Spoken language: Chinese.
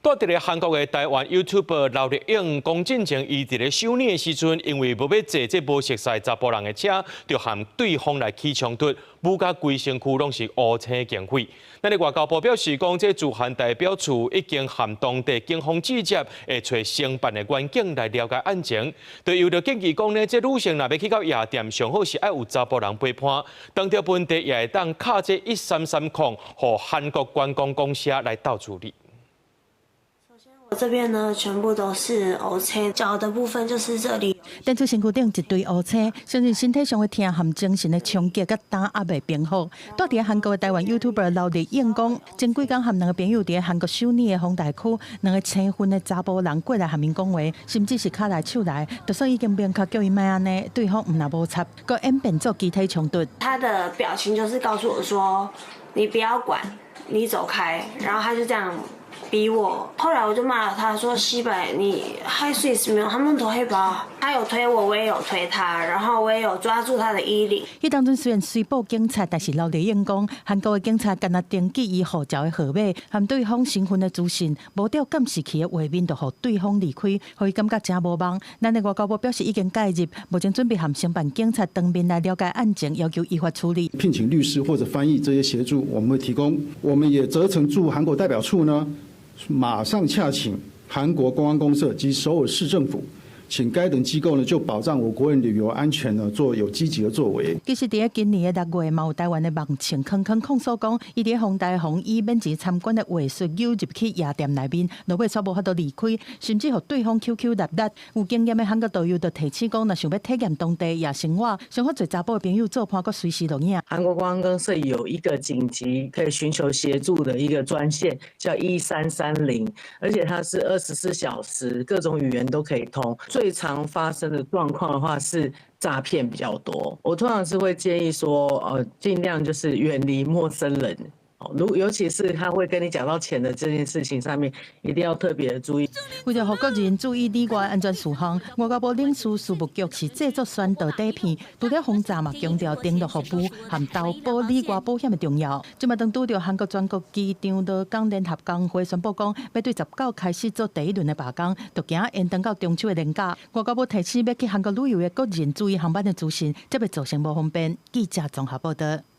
住伫咧韩国的台湾 YouTuber 刘丽颖，公进前伊伫咧修炼的时阵，因为无要坐这无熟悉查甫人的车，就和对方来起冲突，舞甲规身躯拢是乌青经血。咱的外交部表示讲，这驻韩代表处已经和当地警方直接会找承办的员警来了解案情。就有着建议讲呢，这女性若要去到夜店，上好是爱有查甫人陪伴。当着问题也会当卡这133控，和韩国观光公司来斗处理。 我这边呢，全部都是乌青，脚的部分就是这里。等出身躯顶一堆乌青，相信身体上的疼和精神的冲击，甲胆也未平复。住伫韩国的台湾 YouTuber 刘丽颖讲，前几工和两个朋友伫韩国首尔的丰台区，两个青婚的查甫人过来和面讲话，甚至是卡来手来，就算已经明确叫伊莫安尼，对方唔拿无插，佮演变做肢体冲突。他的表情就是告诉我说：“你不要管，你走开。”然后他就这样。 逼我，后来我就骂了他说：“西北，你害水是没有，他们都黑包。”他有推我，我也有推他，然后我也有抓住他的衣领。迄当阵虽然虽报警察，但是刘丽颖讲，韩国的警察干那登记伊护照的号码，和对方身份的资讯，无调监视器的画面，就互对方离开，互伊感觉真无望。咱的外交部表示已经介入，目前准备和承办警察当面来了解案情，要求依法处理。聘请律师或者翻译这些协助，我们会提供。我们也责成驻韩国代表处呢。 马上洽请韩国公安公社及首尔市政府，请该等机构呢就保障我国人旅游安全呢做有积极的作为。其实，伫今年的6月，嘛有台湾的网情康控诉讲，伊伫丰台宏以免钱参观的话术诱入去夜店内面，落尾却无法度离开，甚至互对方 QQ 立立。有经验的韩国导游就提醒讲，若想要体验当地夜生活，上好做查甫的朋友做伴，佮随时录影。韩国观光公社有一个紧急可以寻求协助的一个专线，叫1330，而且它是24小时，各种语言都可以通。最常发生的状况的话是诈骗比较多。我通常是会建议说，尽量就是远离陌生人。 尤其是他会跟你讲到钱的这件事情上面，一定要特别的注意。为了让国人注意里外安全事项，外交部领事事务局是制作宣导底片，除了轰炸嘛，强调登录服务和投保里外保险的重要。今麦当拄着韩国全国机场劳工联合工会宣布讲，要对19开始做第一轮的罢工，就行延长到中秋的连假。外交部提醒要去韩国旅游的国人注意航班的资讯，才袂造成无方便。记者综合报道。